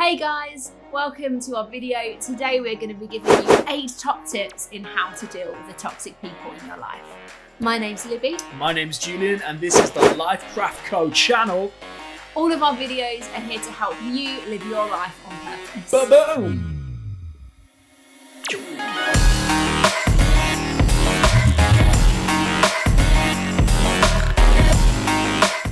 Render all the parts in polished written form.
Hey guys, welcome to our video. Today we're going to be giving you 8 top tips in how to deal with the toxic people in your life. My name's Libby. My name's Julian and this is the Lifecraft Co channel. All of our videos are here to help you live your life on purpose. Ba-boom!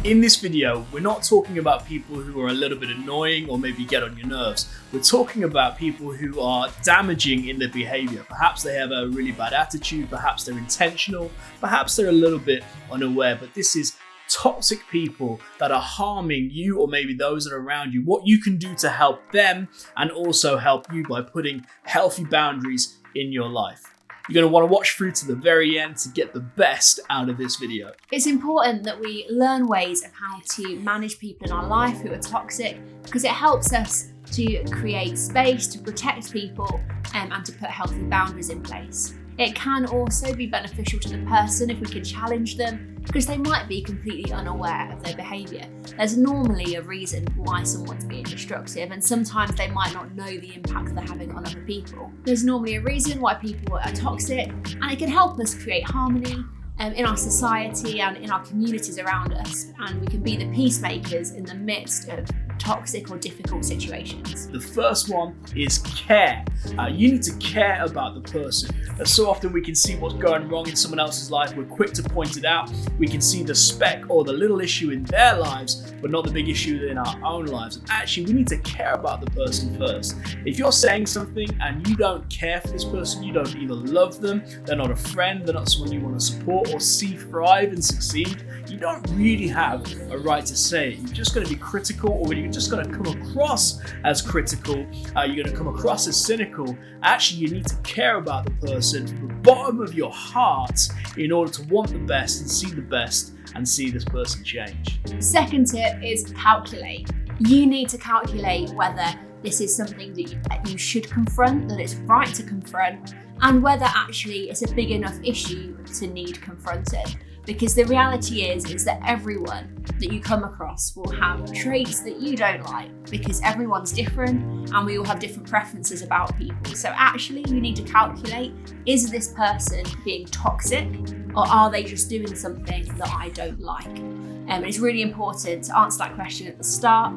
In this video, we're not talking about people who are a little bit annoying or maybe get on your nerves. We're talking about people who are damaging in their behavior. Perhaps they have a really bad attitude, perhaps they're intentional, perhaps they're a little bit unaware, but this is toxic people that are harming you or maybe those that are around you. What you can do to help them and also help you by putting healthy boundaries in your life. You're going to want to watch through to the very end to get the best out of this video. It's important that we learn ways of how to manage people in our life who are toxic because it helps us to create space to protect people and to put healthy boundaries in place. It can also be beneficial to the person if we can challenge them because they might be completely unaware of their behaviour. There's normally a reason why someone's being destructive and sometimes they might not know the impact they're having on other people. There's normally a reason why people are toxic and it can help us create harmony in our society and in our communities around us, and we can be the peacemakers in the midst of toxic or difficult situations. The first one is care. You need to care about the person. So often we can see what's going wrong in someone else's life. We're quick to point it out. We can see the speck or the little issue in their lives, but not the big issue in our own lives. And actually, we need to care about the person first. If you're saying something and you don't care for this person, you don't even love them, they're not a friend, they're not someone you want to support or see thrive and succeed, you don't really have a right to say it. You're just going to be critical, or you're just going to come across as critical, you're going to come across as cynical. Actually, you need to care about the person from the bottom of your heart in order to want the best and see the best and see this person change. Second tip is calculate. You need to calculate whether this is something that you should confront, that it's right to confront, and whether actually it's a big enough issue to need confronted. Because the reality is that everyone that you come across will have traits that you don't like, because everyone's different and we all have different preferences about people. So actually you need to calculate, is this person being toxic or are they just doing something that I don't like? And it's really important to answer that question at the start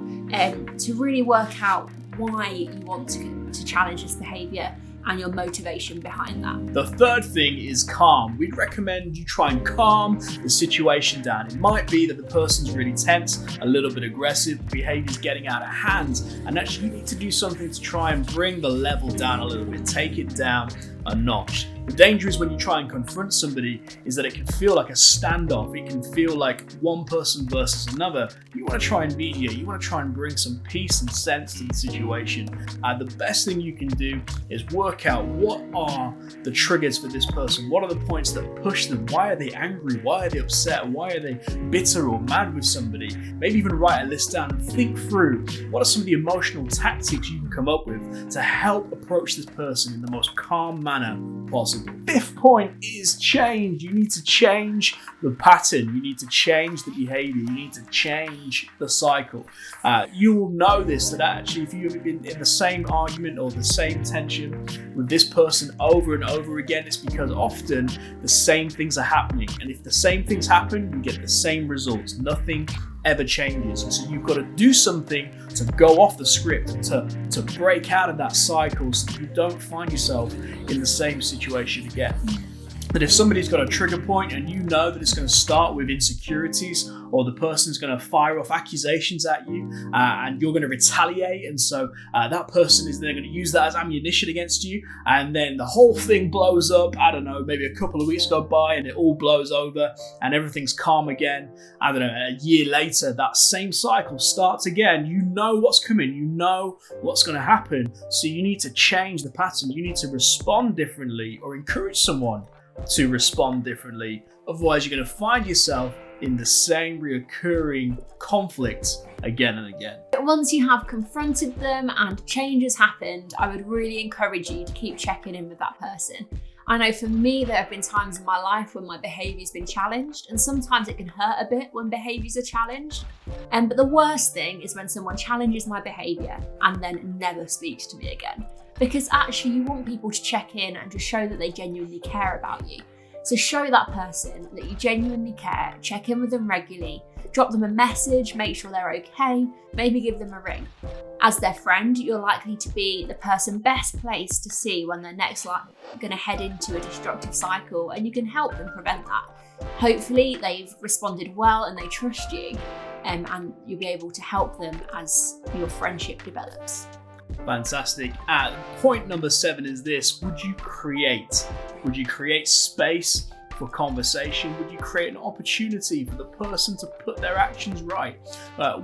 to really work out why you want to challenge this behaviour and your motivation behind that. The third thing is calm. We'd recommend you try and calm the situation down. It might be that the person's really tense, a little bit aggressive, behavior's getting out of hand, and actually you need to do something to try and bring the level down a little bit, take it down a notch. The danger is when you try and confront somebody is that it can feel like a standoff. It can feel like one person versus another. You want to try and mediate. You want to try and bring some peace and sense to the situation. The best thing you can do is work out what are the triggers for this person. What are the points that push them? Why are they angry? Why are they upset? Why are they bitter or mad with somebody? Maybe even write a list down and think through what are some of the emotional tactics you can come up with to help approach this person in the most calm manner possible. Fifth point is change. You need to change the pattern. You need to change the behavior. You need to change the cycle. You will know this, that actually if you've been in the same argument or the same tension with this person over and over again, it's because often the same things are happening. And if the same things happen, you get the same results. Nothing ever changes. And so you've got to do something to go off the script, to break out of that cycle so that you don't find yourself in the same situation again. That if somebody's got a trigger point and you know that it's going to start with insecurities, or the person's going to fire off accusations at you and you're going to retaliate, and so that person is then going to use that as ammunition against you, and then the whole thing blows up. I don't know, maybe a couple of weeks go by and it all blows over and everything's calm again. I don't know, a year later that same cycle starts again. You know what's coming, you know what's going to happen, so you need to change the pattern. You need to respond differently or encourage someone to respond differently. Otherwise, you're going to find yourself in the same reoccurring conflict again and again. Once you have confronted them and change has happened, I would really encourage you to keep checking in with that person I know for me, there have been times in my life when my behaviour's been challenged, and sometimes it can hurt a bit when behaviours are challenged. But the worst thing is when someone challenges my behaviour and then never speaks to me again. Because actually you want people to check in and to show that they genuinely care about you. So show that person that you genuinely care, check in with them regularly, drop them a message, make sure they're okay, maybe give them a ring. As their friend, you're likely to be the person best placed to see when they're next going to head into a destructive cycle, and you can help them prevent that. Hopefully they've responded well and they trust you, and you'll be able to help them as your friendship develops. Fantastic. And point number 7 is this: would you create space for conversation? Would you create an opportunity for the person to put their actions right?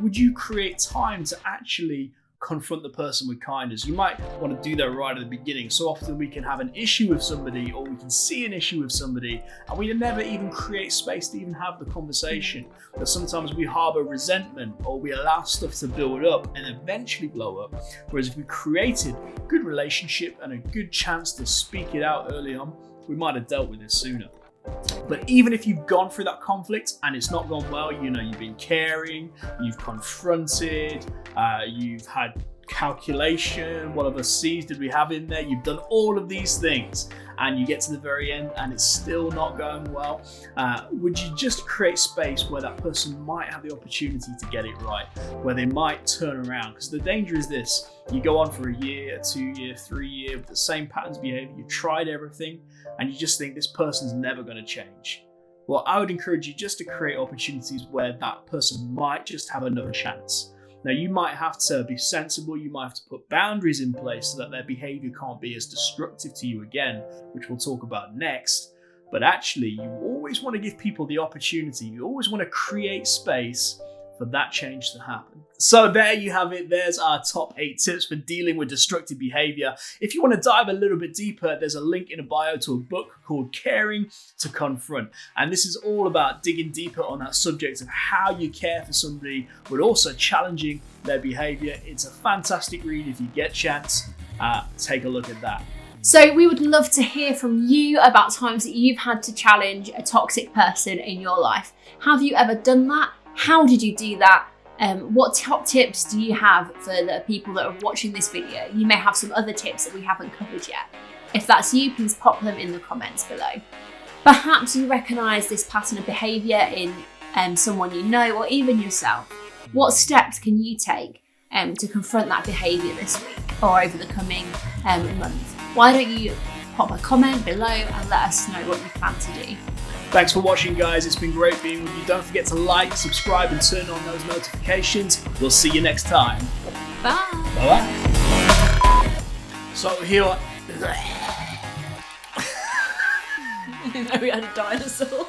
Would you create time to actually confront the person with kindness? You might want to do that right at the beginning. So often we can have an issue with somebody, or we can see an issue with somebody, and we never even create space to even have the conversation. But sometimes we harbor resentment, or we allow stuff to build up and eventually blow up. Whereas if we created a good relationship and a good chance to speak it out early on, we might have dealt with it sooner. But even if you've gone through that conflict and it's not gone well, you've been caring, you've confronted, you've had calculation, what other C's did we have in there? You've done all of these things and you get to the very end and it's still not going well. Would you just create space where that person might have the opportunity to get it right, where they might turn around? Because the danger is this: you go on for a year, 2 year, 3 year with the same patterns of behavior, you've tried everything, and you just think this person's never going to change. Well, I would encourage you just to create opportunities where that person might just have another chance. Now, you might have to be sensible, you might have to put boundaries in place so that their behavior can't be as destructive to you again, which we'll talk about next. But actually, you always want to give people the opportunity, you always want to create space for that change to happen. So there you have it. There's our top 8 tips for dealing with destructive behavior. If you want to dive a little bit deeper, there's a link in a bio to a book called Caring to Confront. And this is all about digging deeper on that subject of how you care for somebody, but also challenging their behavior. It's a fantastic read. If you get a chance, take a look at that. So we would love to hear from you about times that you've had to challenge a toxic person in your life. Have you ever done that? How did you do that? What top tips do you have for the people that are watching this video? You may have some other tips that we haven't covered yet. If that's you, please pop them in the comments below. Perhaps you recognise this pattern of behaviour in someone you know, or even yourself. What steps can you take to confront that behaviour this week or over the coming months? Why don't you pop a comment below and let us know what you plan to do. Thanks for watching, guys. It's been great being with you. Don't forget to like, subscribe, and turn on those notifications. We'll see you next time. Bye. Bye-bye. So here... We had a dinosaur.